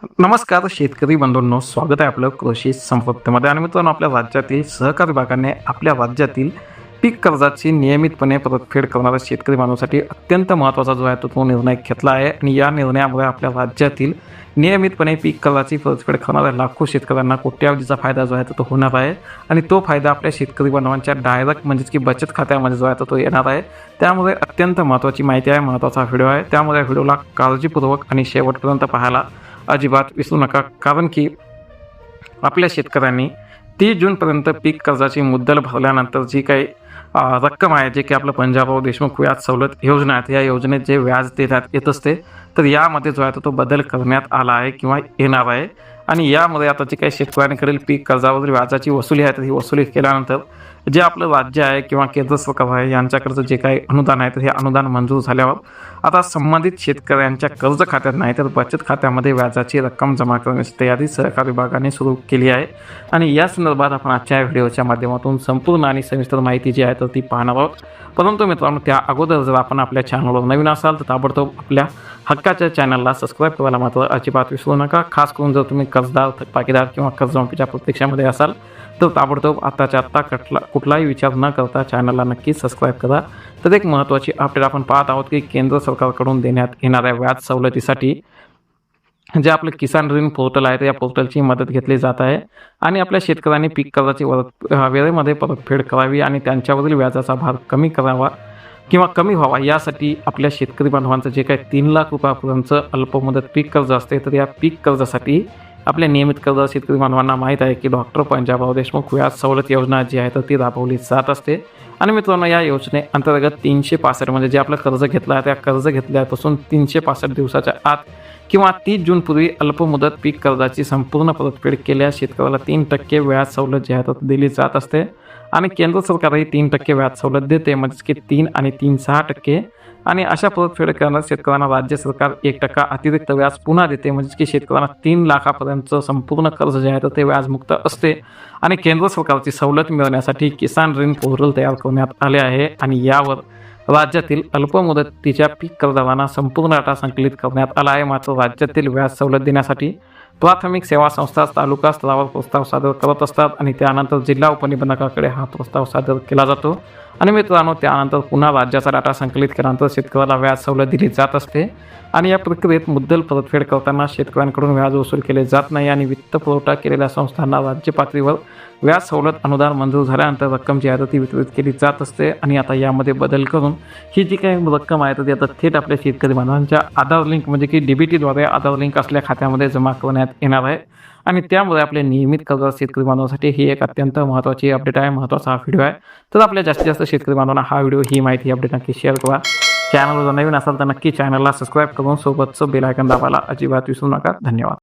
नमस्कार शेतकरी बंधूंनो, स्वागत आहे आपलं कृषी संपत्तीमध्ये. आणि मित्रांनो, आपल्या राज्यातील सहकार विभागाने आपल्या राज्यातील पीक कर्जाची नियमितपणे परतफेड करणाऱ्या शेतकरी बांधवांसाठी अत्यंत महत्त्वाचा जो आहे तो निर्णय घेतला आहे. आणि या निर्णयामुळे आपल्या राज्यातील नियमितपणे पीक कर्जाची परतफेड करणाऱ्या लाखो शेतकऱ्यांना कोट्यावधीचा फायदा जो आहे तो होणार आहे. आणि तो फायदा आपल्या शेतकरी बांधवांच्या डायरेक्ट म्हणजेच की बचत खात्यामध्ये जो आहे तो येणार आहे. त्यामुळे अत्यंत महत्त्वाची माहिती आहे, महत्त्वाचा व्हिडिओ आहे. त्यामुळे या व्हिडिओला काळजीपूर्वक आणि शेवटपर्यंत पाहायला अजिबात विसरू नका. कारण की आपल्या शेतकऱ्यांनी 30 जूनपर्यंत पीक कर्जाची मुद्दल भरल्यानंतर जी काही रक्कम आहे, जे की आपलं पंजाबराव देशमुख व्याज सवलत योजना आहे, या योजनेत जे व्याज देण्यात येत असते, तर यामध्ये जो आहे तो बदल करण्यात आला आहे किंवा येणार आहे. आणि यामध्ये आता जे काही शेतकऱ्यांकडील पीक कर्जावरील व्याजाची वसुली आहे, तर ही वसुली केल्यानंतर जे आपलं राज्य आहे किंवा केंद्र सरकार आहे यांच्याकडचं जे काही अनुदान आहे, तर हे अनुदान मंजूर झाल्यावर आता संबंधित शेतकऱ्यांच्या कर्ज खात्यात नाही तर बचत खात्यामध्ये व्याजाची रक्कम जमा करण्याची तयारी सहकार विभागाने सुरू केली आहे. आणि या संदर्भात आपण आजच्या व्हिडिओच्या माध्यमातून संपूर्ण आणि सविस्तर माहिती जी आहे तर ती पाहणार आहोत. परंतु मित्रांनो, त्या अगोदर जर आपण आपल्या चॅनलवर नवीन असाल तर ताबडतोब आपल्या हक्काच्या चॅनलला सबस्क्राईब करायला मात्र अजिबात विसरू नका. खास करून जर तुम्ही कर्जदार, थकबाकीदार किंवा कर्जमाफीच्या प्रतीक्षेमध्ये असाल तर ताबडतोब आत्ताच्या आत्ता कुठलाही विचार न करता चॅनलला नक्की सबस्क्राईब करा. तर एक महत्त्वाची अपडेट आपण पाहत आहोत की केंद्र सरकारकडून देण्यात येणाऱ्या व्याज सवलतीसाठी जे आपलं किसान ऋण पोर्टल आहे, तर या पोर्टलची मदत घेतली जात आहे. आणि आपल्या शेतकऱ्यांनी पीक कर्जाची वेळेमध्ये परतफेड करावी आणि त्यांच्यावरील व्याजाचा भार कमी करावा किंवा कमी व्हावा, यासाठी आपल्या शेतकरी बांधवांचं जे काही 3 लाख रुपयापर्यंतचं अल्पमुदत पीक कर्ज असते, तर या पीक कर्जासाठी आपल्या नियमित कर्ज शेतकरी बांधवांना माहीत आहे की डॉक्टर पंजाबराव देशमुख व्याज सवलत योजना जी आहे तर ती राबवली जात असते. आणि मित्रांनो, या योजनेअंतर्गत 365 म्हणजे जे आपलं कर्ज घेतलं आहे, त्या कर्ज घेतल्यापासून 365 दिवसाच्या आत किंवा 30 जूनपूर्वी अल्पमुदत पीक कर्जाची संपूर्ण परतफेड केल्यास शेतकऱ्याला 3% व्याज सवलत जी आहे तर दिली जात असते. आणि केंद्र सरकारही 3% व्याज सवलत देते, म्हणजेच की 3 आणि 3.6%. आणि अशा परतफेड करणाऱ्या शेतकऱ्यांना राज्य सरकार 1% अतिरिक्त व्याज पुन्हा देते, म्हणजेच की शेतकऱ्यांना 3 लाखापर्यंतचं संपूर्ण कर्ज जे आहे तर ते व्याजमुक्त असते. आणि केंद्र सरकारची सवलत मिळवण्यासाठी किसान ऋण पोर्टल तयार करण्यात आले आहे. आणि यावर राज्यातील अल्पमुदतीच्या पीक कर्जदारांना संपूर्ण डाटा संकलित करण्यात आला आहे. मात्र राज्यातील व्याज सवलत देण्यासाठी प्राथमिक सेवा संस्था तालुका स्तरावर प्रस्ताव सादर करत असतात आणि त्यानंतर जिल्हा उपनिबंधकाकडे हा प्रस्ताव सादर केला जातो. आणि मित्रांनो, त्यानंतर पुन्हा राज्याचा डाटा संकलित केल्यानंतर शेतकऱ्याला व्याज सवलत दिली जात असते. आणि या प्रक्रियेत मुद्दल परतफेड करताना शेतकऱ्यांकडून व्याज वसूल केले जात नाही. आणि वित्त पुरवठा केलेल्या संस्थांना राज्य पातळीवर व्याज सवलत अनुदान मंजूर झाल्यानंतर रक्कम जी आहे ती वितरित केली जात असते. आणि आता यामध्ये बदल करून ही जी काही रक्कम आहे तर ती आता थेट आपल्या शेतकरी बांधवांच्या आधार लिंक म्हणजे की DBTद्वारे आधार लिंक असलेल्या खात्यामध्ये जमा करण्यात येणार आहे. आणि त्यामुळे आपले नियमित कर्ज शेतकरी बांधवांसाठी ही एक अत्यंत महत्त्वाची अपडेट आहे, महत्त्वाचा हा व्हिडिओ आहे. तर आपल्या जास्तीत जास्त शेतकरी बांधवांना हा व्हिडिओ, ही माहिती, अपडेट नक्की शेअर करा. चॅनलवर नवीन असाल तर नक्की चॅनलला सबस्क्राईब करून सोबतचं बेल आयकॉन दाबायला अजिबात विसरू नका. धन्यवाद.